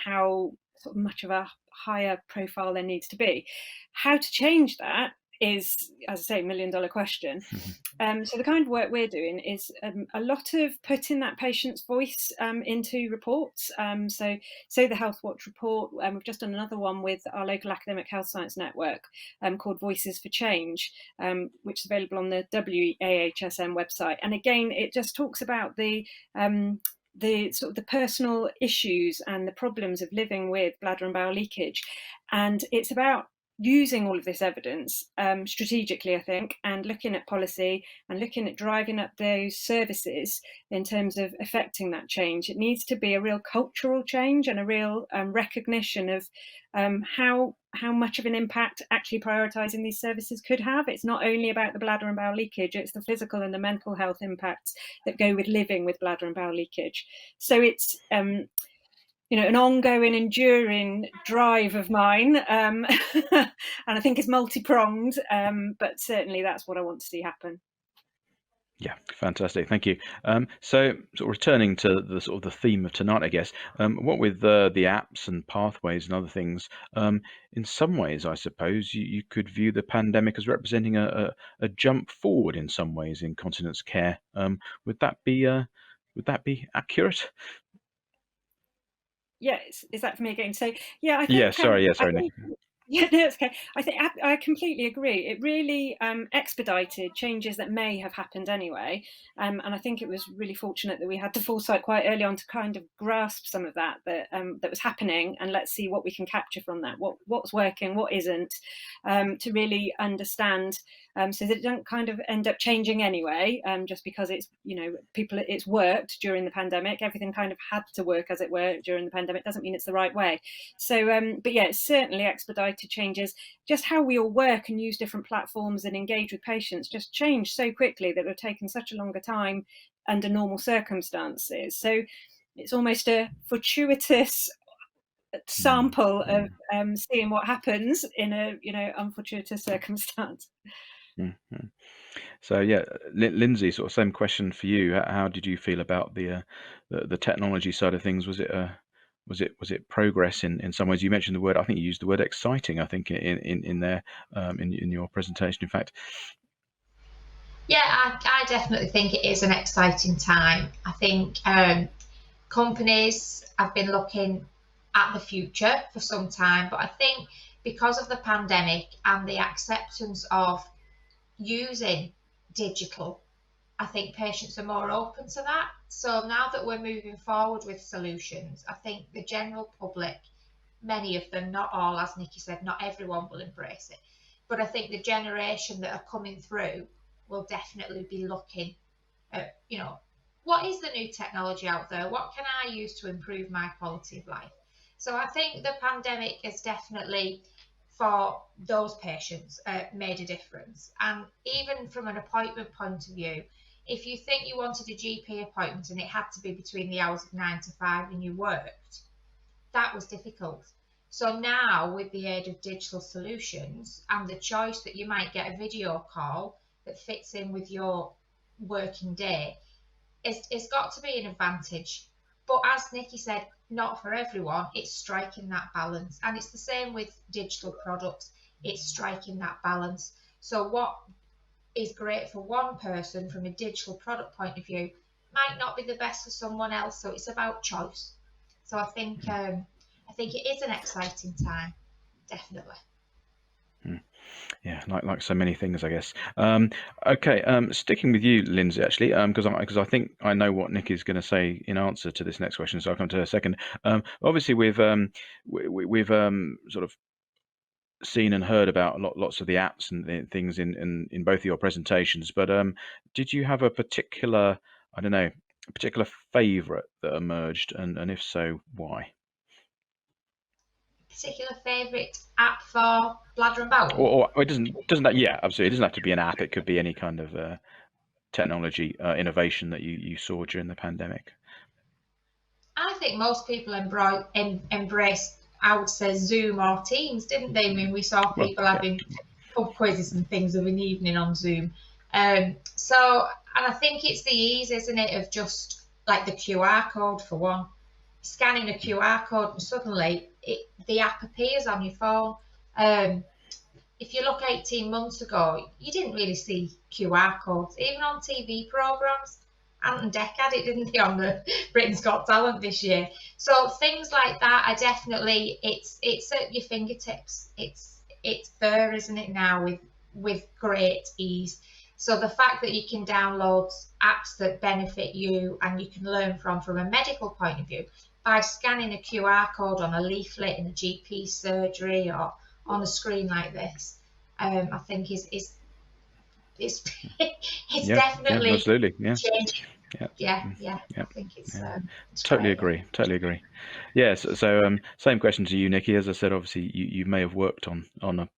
how sort of much of a higher profile there needs to be. How to change that is, as I say, $1 million question. So the kind of work we're doing is a lot of putting that patient's voice into reports. So the Health Watch report, we've just done another one with our local academic health science network called Voices for Change, which is available on the WAHSN website. And again, it just talks about the sort of the personal issues and the problems of living with bladder and bowel leakage. And it's about using all of this evidence strategically, I think, and looking at policy and looking at driving up those services in terms of affecting that change. It needs to be a real cultural change and a real recognition of how how much of an impact actually prioritising these services could have. It's not only about the bladder and bowel leakage, it's the physical and the mental health impacts that go with living with bladder and bowel leakage. So it's an ongoing, enduring drive of mine, and I think it's multi-pronged, but certainly that's what I want to see happen. Yeah, fantastic. Thank you. So, sort of returning to the sort of the theme of tonight, I guess. What with the apps and pathways and other things, in some ways, I suppose you could view the pandemic as representing a jump forward in some ways in continence care. Would that be accurate? Yeah, is that for me again? So yeah, I Yeah. think Sorry. Yeah. I Sorry, Nick. think yeah, no, it's okay. I think I completely agree. It really expedited changes that may have happened anyway, and I think it was really fortunate that we had the foresight quite early on to kind of grasp some of that was happening, and let's see what we can capture from that. What's working, what isn't, to really understand, so that it don't kind of end up changing anyway, just because it's it's worked during the pandemic. Everything kind of had to work, as it were, during the pandemic. Doesn't mean it's the right way. So, but yeah, it's certainly expedited changes. Just how we all work and use different platforms and engage with patients just changed so quickly that it would have taken such a longer time under normal circumstances. So it's almost a fortuitous sample of seeing what happens in a unfortuitous circumstance. Mm-hmm. So yeah, Lindsay, sort of same question for you. How did you feel about the technology side of things? Was it progress in some ways? You mentioned the word. I think you used the word exciting. I think in there in your presentation. In fact, yeah, I definitely think it is an exciting time. I think companies have been looking at the future for some time, but I think because of the pandemic and the acceptance of using digital, I think patients are more open to that. So now that we're moving forward with solutions, I think the general public, many of them, not all, as Nikki said, not everyone will embrace it. But I think the generation that are coming through will definitely be looking at, what is the new technology out there? What can I use to improve my quality of life? So I think the pandemic has definitely, for those patients, made a difference. And even from an appointment point of view, if you think you wanted a GP appointment and it had to be between the hours of 9 to 5 and you worked, that was difficult. So now, with the aid of digital solutions and the choice that you might get a video call that fits in with your working day, it's got to be an advantage. But as Nikki said, not for everyone. It's striking that balance. And it's the same with digital products. It's striking that balance. So what is great for one person from a digital product point of view might not be the best for someone else. So it's about choice. So I think it is an exciting time, definitely. Yeah, like so many things, I guess. Okay, sticking with you, Lindsay, actually, because I think I know what Nick is going to say in answer to this next question, so I'll come to her second. Obviously, we've sort of seen and heard about lots of the apps and things in both of your presentations, but did you have a particular, I don't know, a particular favourite that emerged, and if so, why? Particular favourite app for bladder and bowel? Or it doesn't that, yeah, absolutely. It doesn't have to be an app. It could be any kind of technology innovation that you saw during the pandemic. I think most people embraced, I would say, Zoom or Teams, didn't they? I mean, we saw people having pub quizzes and things of an evening on Zoom. And I think it's the ease, isn't it, of just like the QR code for one. Scanning a QR code and suddenly the app appears on your phone. If you look 18 months ago, you didn't really see QR codes, even on TV programmes. Ant and Dec had it, didn't they, on the Britain's Got Talent this year? So things like that are definitely, it's at your fingertips. It's there, isn't it, now, with great ease. So the fact that you can download apps that benefit you and you can learn from a medical point of view by scanning a QR code on a leaflet in a GP surgery or on a screen like this, I think is definitely absolutely, yeah. changed Yeah, Yeah. I think it's Totally great. agree. Yes. So same question to you, Nikki. As I said, obviously you may have worked on a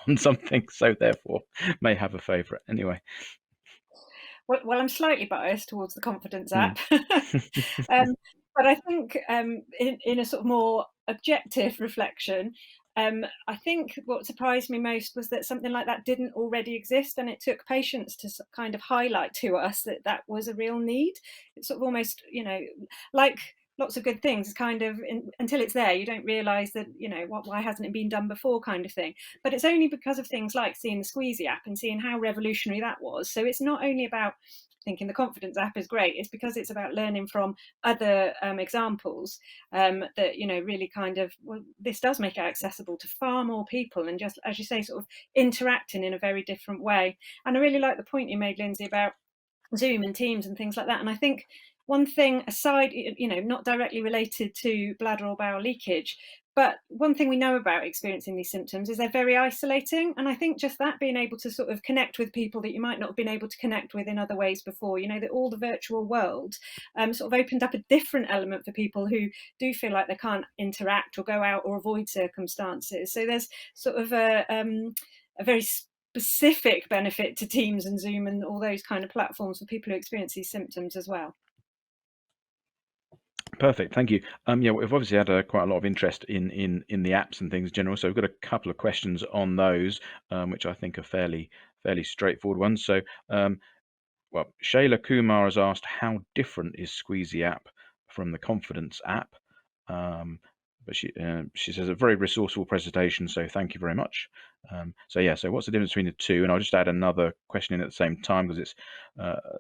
on something, so therefore may have a favourite. Anyway. Well, I'm slightly biased towards the Confidence app, but I think in a sort of more objective reflection, I think what surprised me most was that something like that didn't already exist, and it took patients to kind of highlight to us that that was a real need. It's sort of almost, like lots of good things, it's kind of until it's there, you don't realise that, why hasn't it been done before, kind of thing. But it's only because of things like seeing the Squeezy app and seeing how revolutionary that was. So it's not only about thinking the Confidence app is great, it's because it's about learning from other examples that really kind of, well, this does make it accessible to far more people, and just, as you say, sort of interacting in a very different way. And I really like the point you made, Lindsay, about Zoom and Teams and things like that. And I think one thing aside, not directly related to bladder or bowel leakage, but one thing we know about experiencing these symptoms is they're very isolating. And I think just that, being able to sort of connect with people that you might not have been able to connect with in other ways before, that all the virtual world sort of opened up a different element for people who do feel like they can't interact or go out or avoid circumstances. So there's sort of a very specific benefit to Teams and Zoom and all those kind of platforms for people who experience these symptoms as well. Perfect, thank you. Yeah, we've obviously had quite a lot of interest in the apps and things in general. So we've got a couple of questions on those, which I think are fairly straightforward ones. So, well, Shayla Kumar has asked, how different is Squeezy app from the Confidence app? But she says a very resourceful presentation, so thank you very much. So what's the difference between the two? And I'll just add another question in at the same time because it's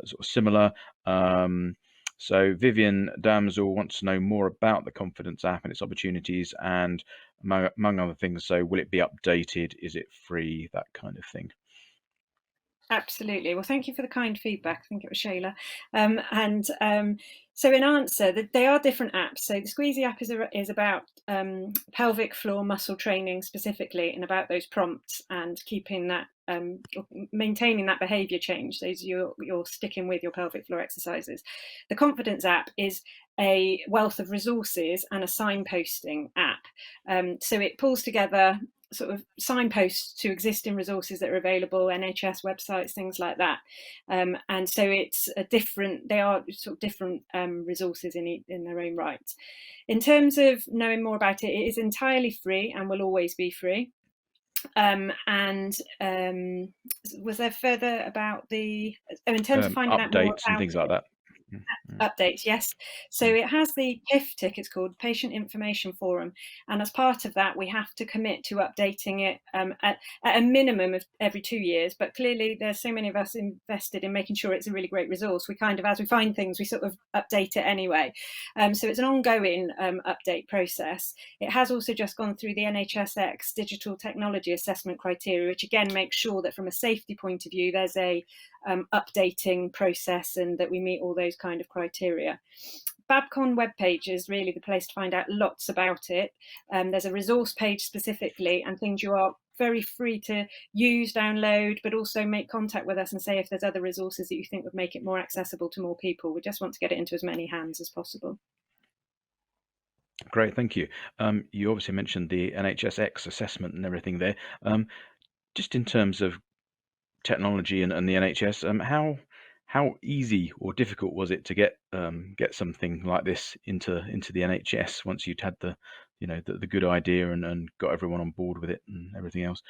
sort of similar. So Vivian Damsel wants to know more about the Confidence app and its opportunities, and among other things, so will it be updated? Is it free? That kind of thing. Absolutely. Well, thank you for the kind feedback. I think it was Shayla. So in answer, they are different apps. So the Squeezy app is about pelvic floor muscle training specifically, and about those prompts and keeping that, maintaining that behaviour change. So you're sticking with your pelvic floor exercises. The Confidence app is a wealth of resources and a signposting app. So it pulls together sort of signposts to existing resources that are available, NHS websites, things like that. And so it's they are sort of different resources in their own right. In terms of knowing more about it, it is entirely free and will always be free. Was there further about in terms of finding out more updates and things like that? Updates, yes. So it has the PIFTIC, it's called Patient Information Forum, and as part of that we have to commit to updating it at a minimum of every 2 years. But clearly there's so many of us invested in making sure it's a really great resource, we kind of, as we find things, we sort of update it anyway. So it's an ongoing update process. It has also just gone through the NHSX digital technology assessment criteria, which again makes sure that from a safety point of view there's a updating process and that we meet all those kind of criteria. Babcon webpage is really the place to find out lots about it. There's a resource page specifically and things you are very free to use, download, but also make contact with us and say if there's other resources that you think would make it more accessible to more people. We just want to get it into as many hands as possible. Great, thank you. You obviously mentioned the NHSX assessment and everything there. Just in terms of technology and the NHS, how easy or difficult was it to get something like this into the NHS once you'd had the good idea and got everyone on board with it and everything else?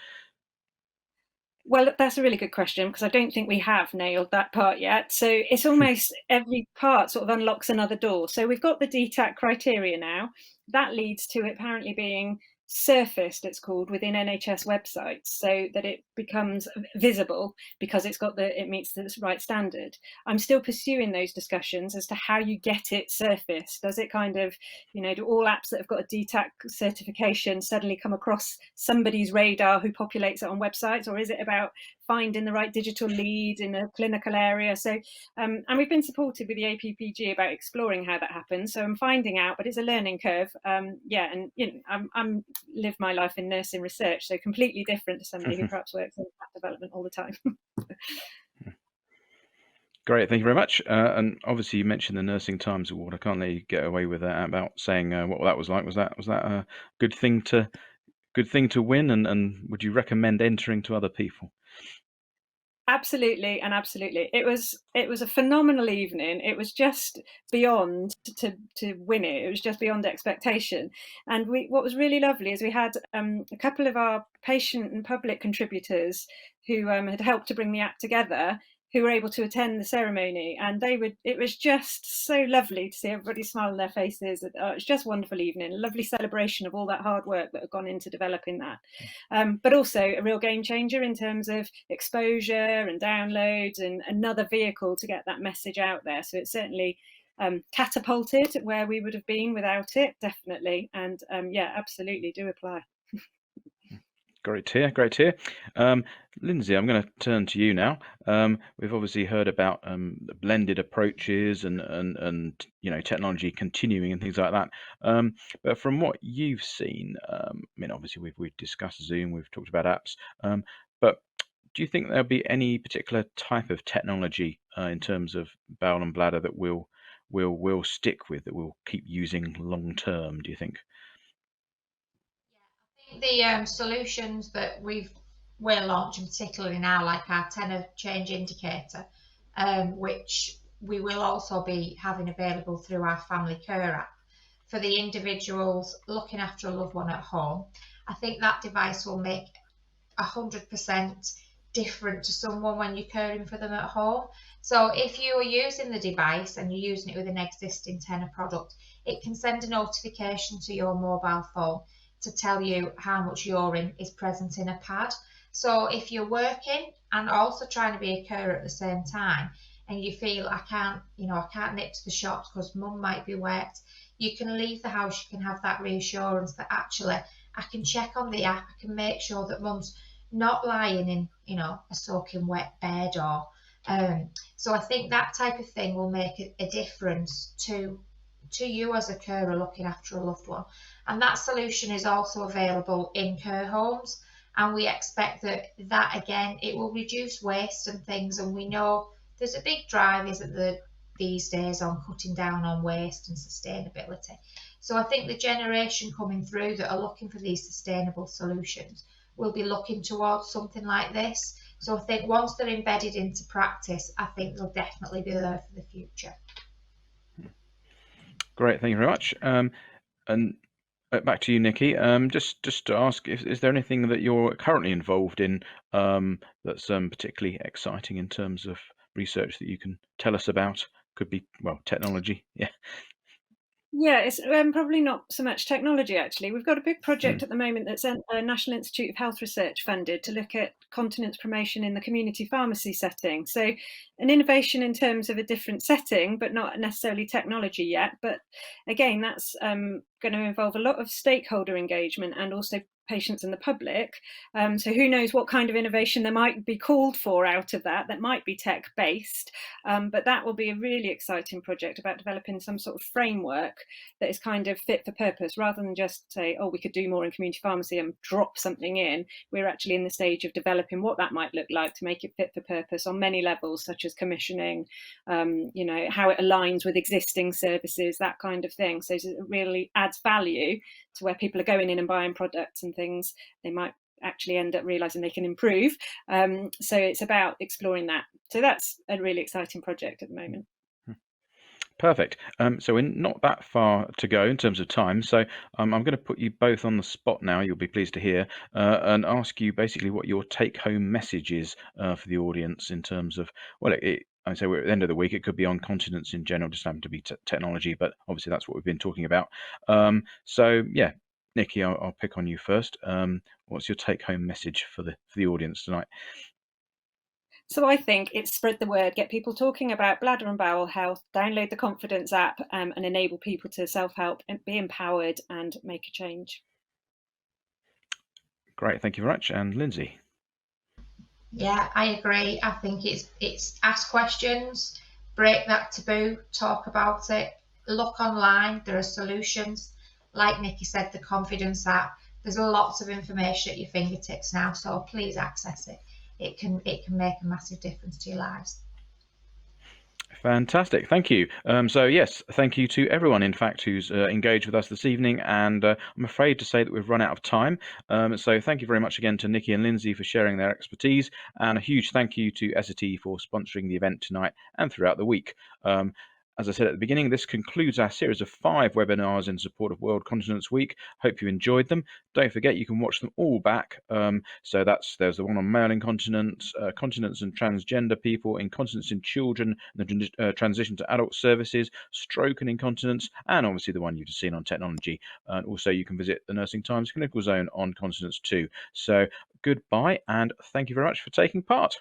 Well, that's a really good question because I don't think we have nailed that part yet. So it's almost every part sort of unlocks another door. So we've got the DTAC criteria now. That leads to it apparently being surfaced, it's called, within NHS websites, so that it becomes visible because it meets the right standard. I'm still pursuing those discussions as to how you get it surfaced. Does it kind of, do all apps that have got a DTAC certification suddenly come across somebody's radar who populates it on websites, or is it about finding the right digital lead in a clinical area? So, and we've been supported with the APPG about exploring how that happens. So I'm finding out, but it's a learning curve. I'm live my life in nursing research, so completely different to somebody who perhaps works in app development all the time. Great, thank you very much. And obviously, you mentioned the Nursing Times Award. I can't let you get away with that about saying what that was like. Was that a good thing to win? And would you recommend entering to other people? Absolutely, and absolutely. It was a phenomenal evening. It was just beyond to win it. It was just beyond expectation. And what was really lovely is we had a couple of our patient and public contributors who had helped to bring the app together, who were able to attend the ceremony, and it was just so lovely to see everybody smile on their faces. It was just a wonderful evening, a lovely celebration of all that hard work that had gone into developing that. But also a real game changer in terms of exposure and downloads, and another vehicle to get that message out there. So it's certainly catapulted where we would have been without it, definitely. And yeah, absolutely do apply. Great to hear. Great to hear. Lindsay, I'm going to turn to you now. We've obviously heard about the blended approaches and technology continuing and things like that. But from what you've seen, I mean, obviously we've discussed Zoom, we've talked about apps. But do you think there'll be any particular type of technology in terms of bowel and bladder that we'll stick with, that we'll keep using long term? Do you think? The solutions that we're launching, particularly now, like our tenor change indicator, which we will also be having available through our family care app for the individuals looking after a loved one at home. I think that device will make 100% different to someone when you're caring for them at home. So if you are using the device and you're using it with an existing tenor product, it can send a notification to your mobile phone to tell you how much urine is present in a pad. So if you're working and also trying to be a carer at the same time, and you feel I can't nip to the shops because mum might be wet, you can leave the house. You can have that reassurance that actually I can check on the app. I can make sure that mum's not lying in a soaking wet bed, or so I think that type of thing will make a difference to you as a carer looking after a loved one. And that solution is also available in care homes, and we expect that again, it will reduce waste and things. And we know there's a big drive, isn't there, these days, on cutting down on waste and sustainability. So I think the generation coming through that are looking for these sustainable solutions will be looking towards something like this. So I think once they're embedded into practice, I think they'll definitely be there for the future. Great, thank you very much. And back to you, Nikki. Just to ask, is there anything that you're currently involved in that's particularly exciting in terms of research that you can tell us about? Could be, well, technology. Yeah. Yeah, it's probably not so much technology, actually. We've got a big project at the moment that's National Institute of Health Research funded to look at continence promotion in the community pharmacy setting. So an innovation in terms of a different setting, but not necessarily technology yet. But again, that's going to involve a lot of stakeholder engagement and also patients and the public. So who knows what kind of innovation there might be called for out of that might be tech-based. But that will be a really exciting project about developing some sort of framework that is kind of fit for purpose, rather than just say, oh, we could do more in community pharmacy and drop something in. We're actually in the stage of developing what that might look like to make it fit for purpose on many levels, such as commissioning, how it aligns with existing services, that kind of thing. So it really adds value to where people are going in and buying products and things. They might actually end up realizing they can improve. So it's about exploring that. So that's a really exciting project at the moment. Perfect. So we're not that far to go in terms of time. So I'm going to put you both on the spot now, you'll be pleased to hear, and ask you basically what your take-home message is for the audience in terms of, well, I say we're at the end of the week, it could be on continence in general, just happen to be technology, but obviously that's what we've been talking about. So yeah, Nikki, I'll pick on you first. What's your take-home message for the audience tonight? So I think it's spread the word, get people talking about bladder and bowel health, download the Confidence app, and enable people to self-help and be empowered and make a change. Great, thank you very much. And Lindsay? Yeah, I agree. I think it's ask questions, break that taboo, talk about it, look online. There are solutions. Like Nikki said, the Confidence app. There's lots of information at your fingertips now, so please access it. It can make a massive difference to your lives. Fantastic, thank you. So yes, thank you to everyone, in fact, who's engaged with us this evening, and I'm afraid to say that we've run out of time. So thank you very much again to Nikki and Lindsay for sharing their expertise, and a huge thank you to Essity for sponsoring the event tonight and throughout the week. As I said at the beginning, this concludes our series of 5 webinars in support of World Continence Week. Hope you enjoyed them. Don't forget you can watch them all back. So there's the one on male incontinence, continence and transgender people, incontinence in children, the transition to adult services, stroke and incontinence, and obviously the one you've just seen on technology. And also you can visit the Nursing Times Clinical Zone on continence too. So goodbye, and thank you very much for taking part.